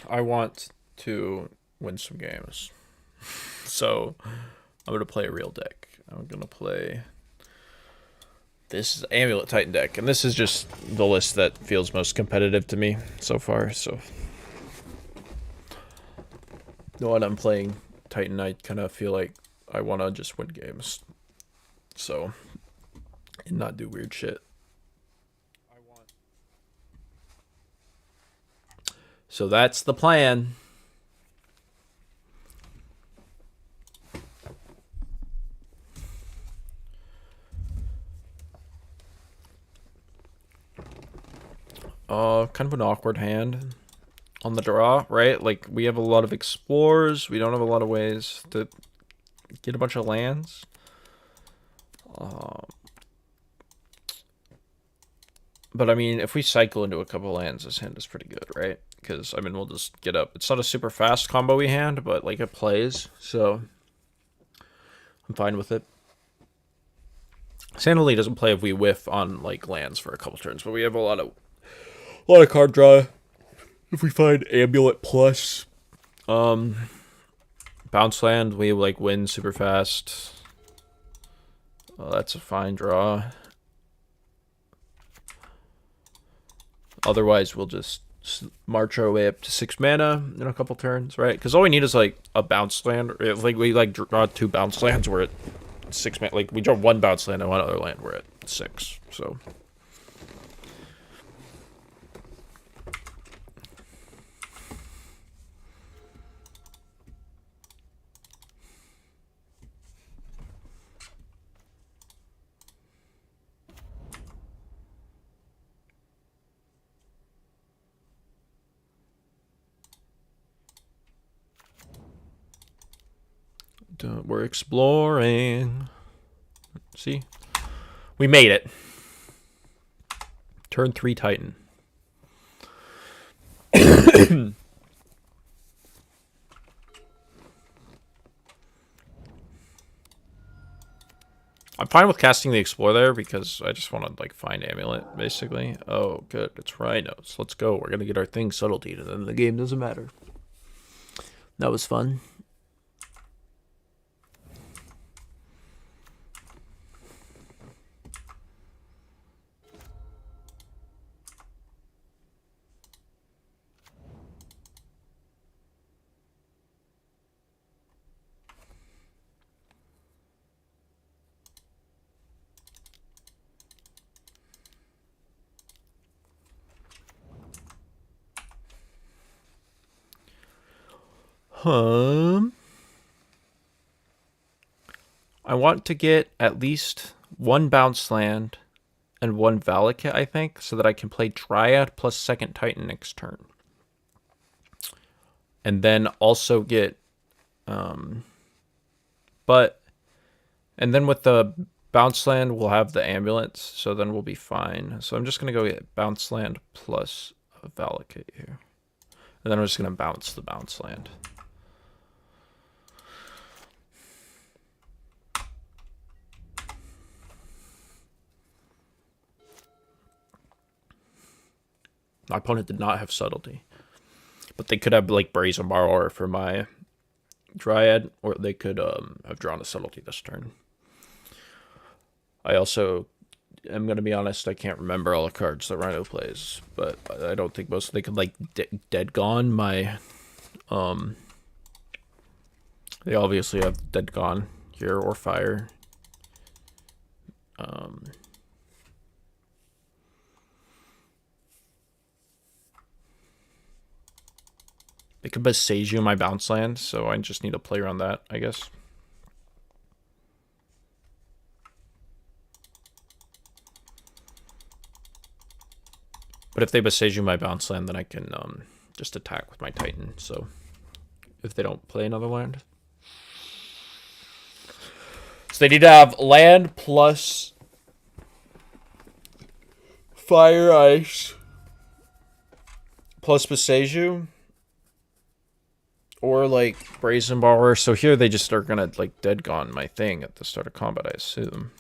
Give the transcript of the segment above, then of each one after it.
I want to win some games. So I'm gonna play a real deck. I'm gonna play this Amulet Titan deck, and this is just the list that feels most competitive to me so far. So, when I'm playing Titan, I kind of feel like I want to just win games, so and not do weird shit. So that's the plan. Kind of an awkward hand on the draw, right? Like, we have a lot of explorers. We don't have a lot of ways to get a bunch of lands. But I mean, if we cycle into a couple lands, this hand is pretty good, right? Because I mean, we'll just get up. It's not a super fast combo-y hand, but like it plays, so I'm fine with it. Sandalye doesn't play if we whiff on like lands for a couple turns, but we have a lot of card draw. If we find Amulet plus bounce land, we like win super fast. That's a fine draw. Otherwise, we'll just march our way up to 6 mana in a couple turns, right? Because all we need is like a bounce land. If like we like draw 2 bounce lands, we're at 6 mana. Like we draw 1 bounce land and 1 other land, we're at 6. So. We're exploring. See? We made it. Turn 3 Titan. I'm fine with casting the Explorer there because I just want to like find Amulet, basically. Oh, good. It's Rhinos. Let's go. We're gonna get our thing subtlety, and then the game doesn't matter. That was fun. I want to get at least 1 bounce land and 1 Valakut, I think, so that I can play Dryad plus second Titan next turn. And then also get and then with the bounce land we'll have the ambulance, so then we'll be fine. So I'm just gonna go get bounce land plus a Valakut here. And then I'm just gonna bounce the bounce land. My opponent did not have subtlety. But they could have like Brazen Borrower for my Dryad, or they could have drawn a subtlety this turn. I also am going to be honest, I can't remember all the cards that Rhino plays, but I don't think most they could like Dead Gone my they obviously have Dead Gone here or Fire. They could Besage you my bounce land, so I just need to play around that, I guess. But if they Besage you my bounce land, then I can just attack with my Titan, so if they don't play another land. So they need to have land plus Fire Ice plus Besage or like Brazen Borrower. So here they just are gonna like Dead Gone my thing at the start of combat, I assume.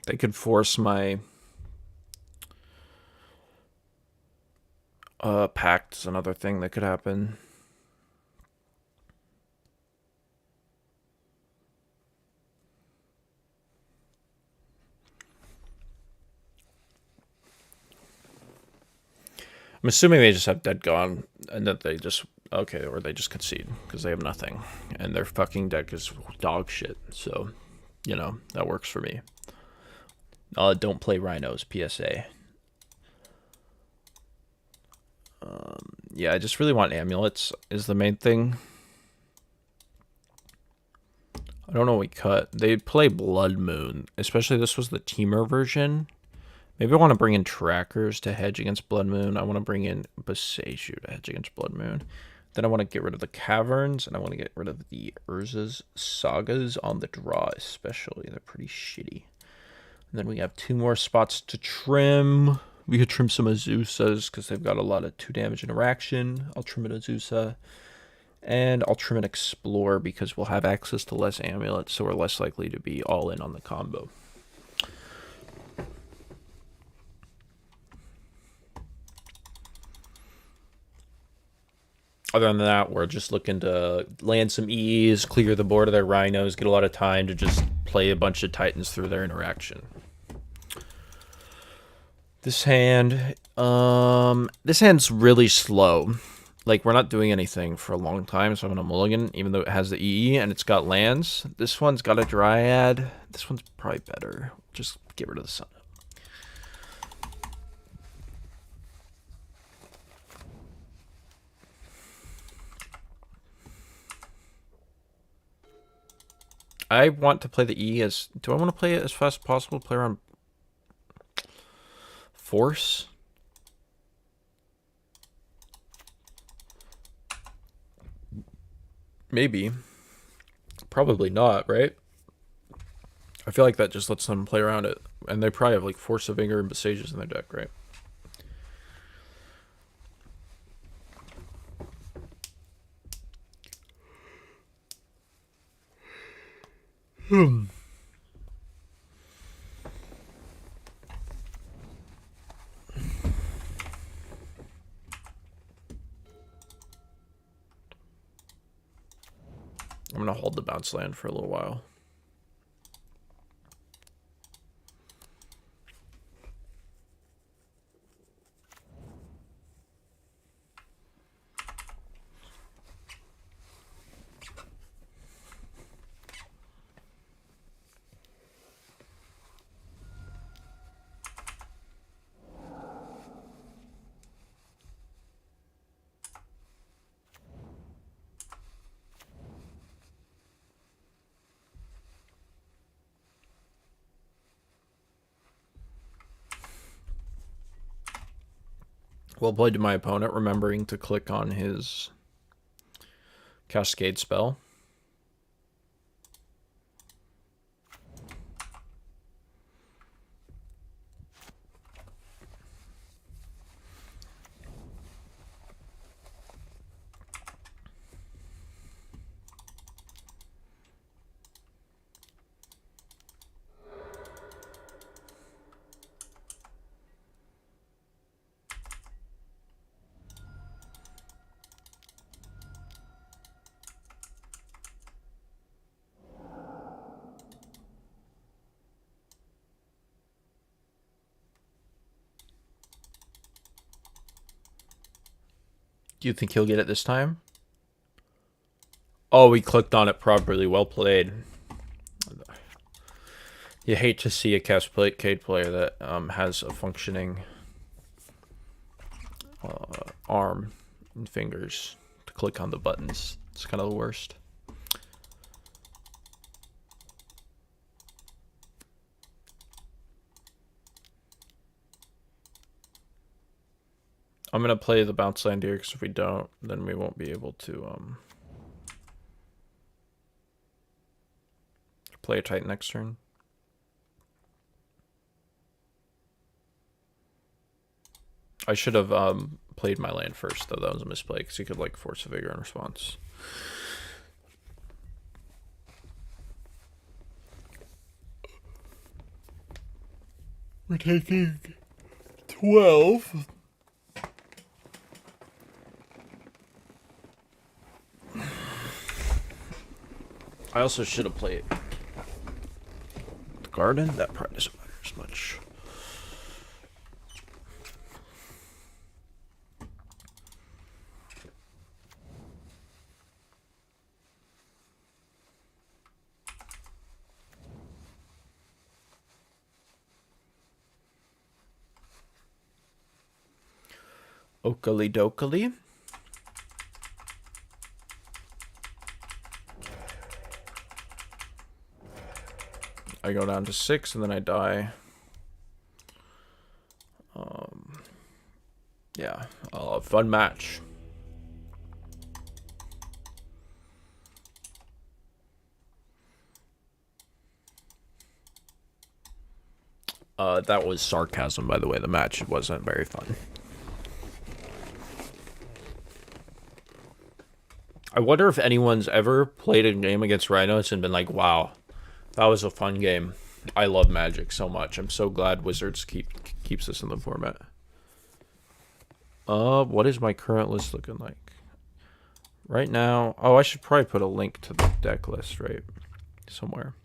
They could force my pact is another thing that could happen. I'm assuming they just have dead gone and that they just okay, or they just concede because they have nothing and their fucking deck is dog shit. So, you know, that works for me. Don't play rhinos, PSA. Yeah, I just really want amulets is the main thing. I don't know what we cut. They play Blood Moon, especially this was the teamer version. Maybe I want to bring in trackers to hedge against Blood Moon. I want to bring in Boseiju to hedge against Blood Moon. Then I want to get rid of the caverns, and I want to get rid of the Urza's Sagas on the draw, especially. They're pretty shitty. And then we have 2 more spots to trim. We could trim some Azusas because they've got a lot of 2 damage interaction. I'll trim an Azusa. And I'll trim an Explore because we'll have access to less amulets, so we're less likely to be all in on the combo. Other than that, we're just looking to land some E's, clear the board of their rhinos, get a lot of time to just play a bunch of Titans through their interaction. This hand's really slow. Like, we're not doing anything for a long time, so I'm going to mulligan, even though it has the EE and it's got lands. This one's got a Dryad. This one's probably better. Just get rid of the sun. I want to play the E as... Do I want to play it as fast as possible? Play around Force? Maybe. Probably not, right? I feel like that just lets them play around it. And they probably have like Force of Anger and Besieges in their deck, right? I'm gonna hold the bounce land for a little while. Well played to my opponent, remembering to click on his Cascade spell. Do you think he'll get it this time? Oh, we clicked on it properly. Well played. You hate to see a Cascade player that has a functioning arm and fingers to click on the buttons. It's kind of the worst. I'm going to play the bounce land here, because if we don't, then we won't be able to play a Titan next turn. I should have played my land first, though. That was a misplay, because he could like Force of Vigor in response. We're taking 12. I also should have played the garden. That probably doesn't matter as much. Oakley dokley. I go down to 6 and then I die. Yeah, fun match. That was sarcasm, by the way. The match wasn't very fun. I wonder if anyone's ever played a game against Rhinos and been like, wow, that was a fun game. I love Magic so much. I'm so glad Wizards keeps this in the format. What is my current list looking like? Right now, oh, I should probably put a link to the deck list, right? Somewhere.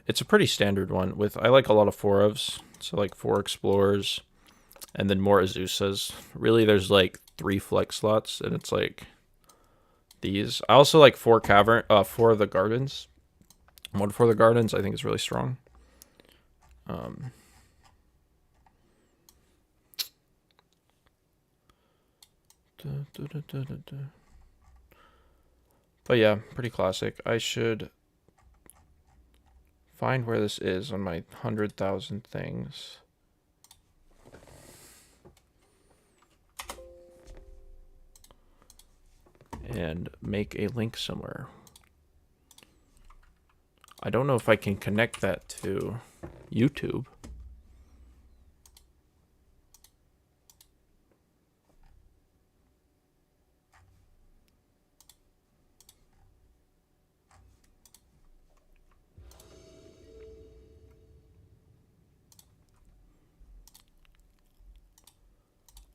It's a pretty standard one with, I like a lot of 4-ofs. So like 4 Explorers and then more Azusas. Really, there's like 3 flex slots and it's like these. I also like 4 of the Gardens. 1 for the Gardens, I think is really strong. But yeah, pretty classic. I should find where this is on my 100,000 things. And make a link somewhere. I don't know if I can connect that to YouTube.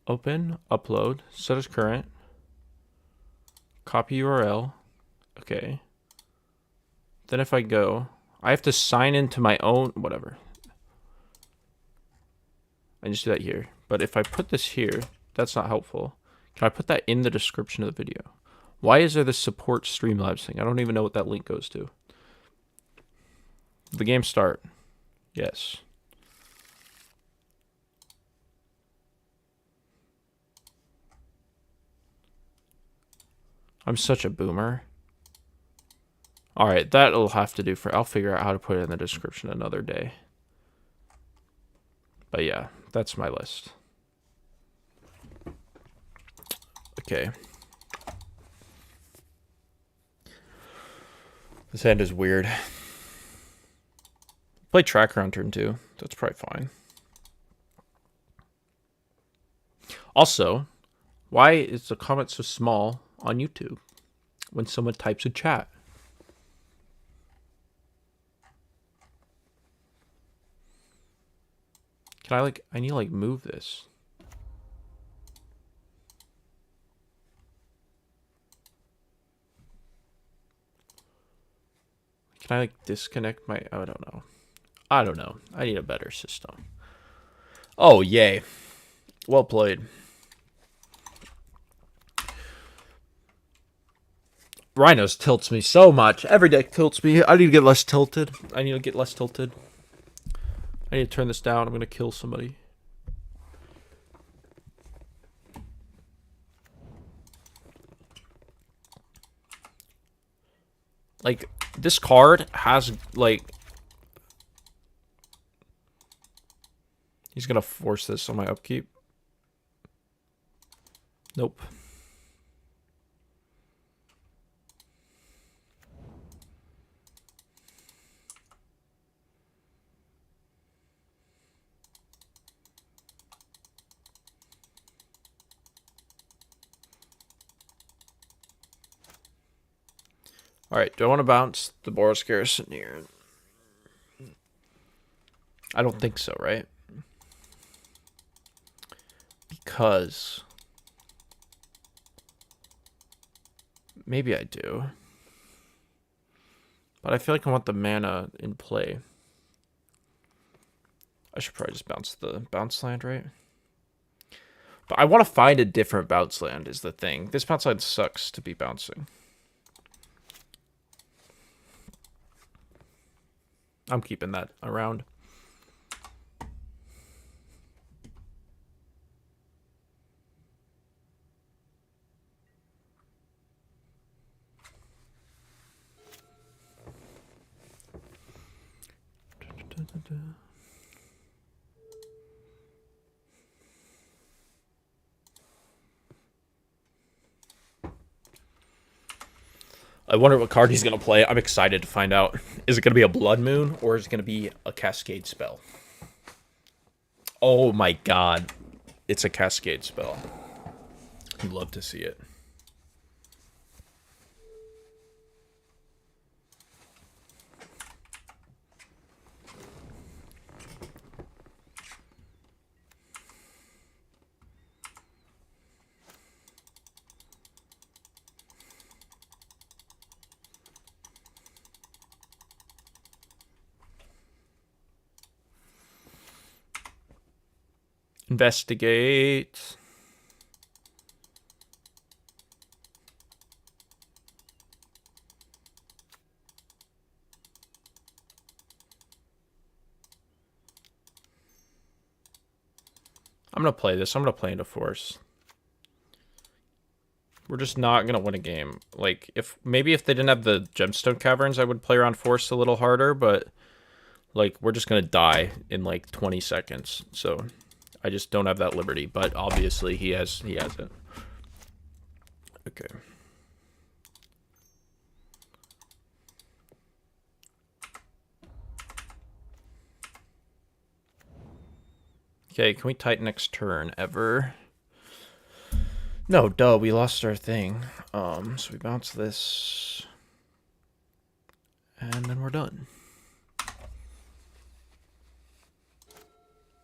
Open, upload, set as current, copy URL. Okay. Then if I go, I have to sign into my own, whatever. I just do that here. But if I put this here, that's not helpful. Can I put that in the description of the video? Why is there this support Streamlabs thing? I don't even know what that link goes to. The game start. Yes. I'm such a boomer. All right, that'll have to do for, I'll figure out how to put it in the description another day. But yeah, that's my list. Okay. This hand is weird. Play tracker on turn 2. That's probably fine. Also, why is the comment so small on YouTube when someone types a chat? Can I need to move this. Can I disconnect my, I don't know. I don't know. I need a better system. Oh, yay. Well played. Rhinos tilts me so much. Every deck tilts me. I need to get less tilted. I need to turn this down. I'm going to kill somebody. Like, this card has, he's going to force this on my upkeep. Nope. All right, do I want to bounce the Boros Garrison here? I don't think so, right? Because maybe I do. But I feel like I want the mana in play. I should probably just bounce the bounce land, right? But I want to find a different bounce land is the thing. This bounce land sucks to be bouncing. I'm keeping that around. I wonder what card he's going to play. I'm excited to find out. Is it going to be a Blood Moon or is it going to be a Cascade spell? Oh my god. It's a Cascade spell. I'd love to see it. Investigate. I'm going to play this. I'm going to play into Force. We're just not going to win a game. Like, if they didn't have the Gemstone Caverns, I would play around Force a little harder, but like, we're just going to die in like 20 seconds. So I just don't have that liberty, but obviously he has it. Okay. Okay, can we tighten next turn ever? No, duh, we lost our thing. So we bounce this. And then we're done.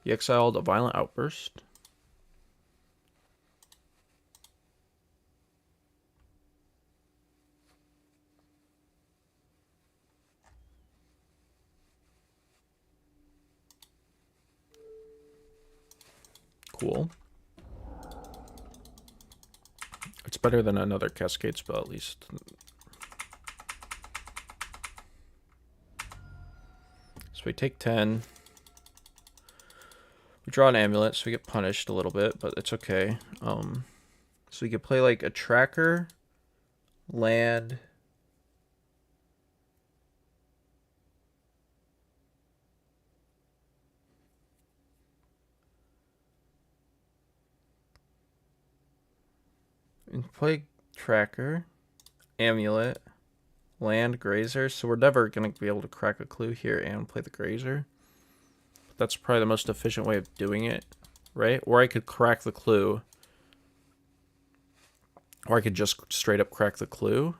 He exiled a Violent Outburst. Cool. It's better than another Cascade spell, at least. So we take 10. We draw an Amulet, so we get punished a little bit, but it's okay. So we could play like a Tracker, land. And play Tracker, Amulet, land, Grazer. So we're never going to be able to crack a clue here and play the Grazer. That's probably the most efficient way of doing it, right? Or I could crack the clue. Or I could just straight up crack the clue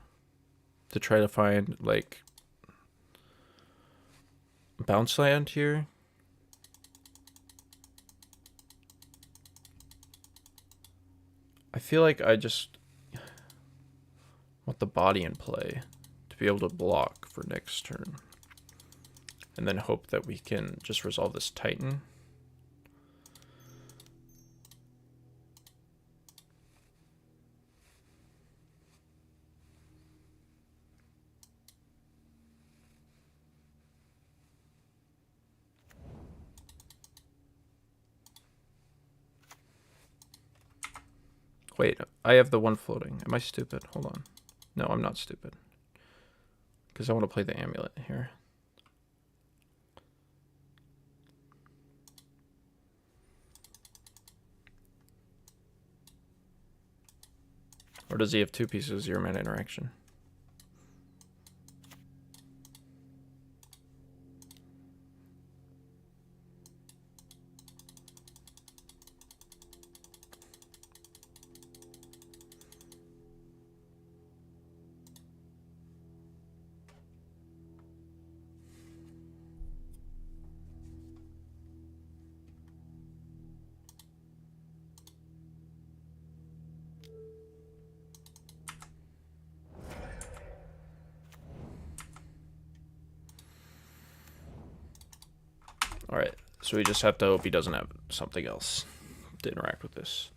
to try to find, like, bounce land here. I feel like I just want the body in play to be able to block for next turn. And then hope that we can just resolve this Titan. Wait, I have the one floating. Am I stupid? Hold on. No, I'm not stupid. Because I want to play the Amulet here. Or does he have 2 pieces of 0 mana interaction? Alright, so we just have to hope he doesn't have something else to interact with this.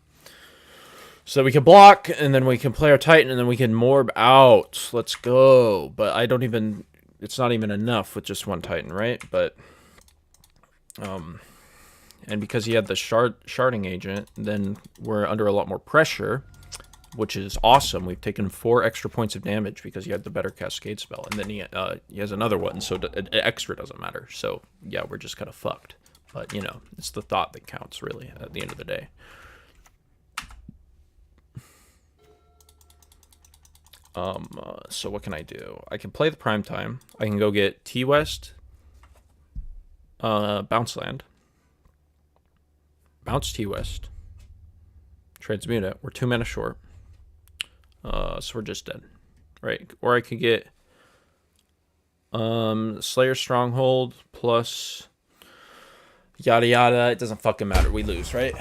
So we can block, and then we can play our Titan, and then we can morb out. Let's go. But I don't even... It's not even enough with just one Titan, right? But... and because he had the sharding agent, then we're under a lot more pressure, which is awesome. We've taken 4 extra points of damage because he had the better Cascade spell. And then he has another one, so extra doesn't matter. So, yeah, we're just kind of fucked. But, you know, it's the thought that counts, really, at the end of the day. So what can I do? I can play the prime time. I can go get T-West, bounce land, bounce T-West, transmute it. We're 2 mana short. So we're just dead. Right. Or I could get Slayer Stronghold plus yada yada. It doesn't fucking matter. We lose, right?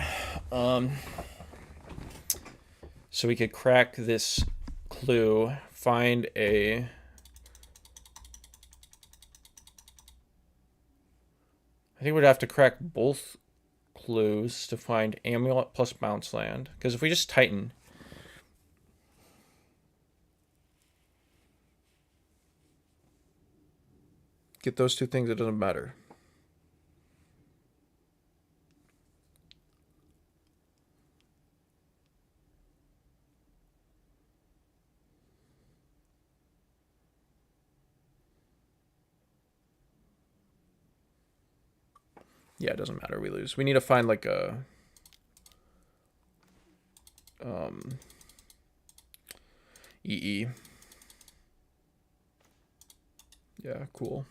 So we could crack this clue, find a... I think we'd have to crack both clues to find Amulet plus bounce land. Because if we just Titan... Get those 2 things, it doesn't matter. Yeah, it doesn't matter. We lose. We need to find like a... EE. Yeah, cool.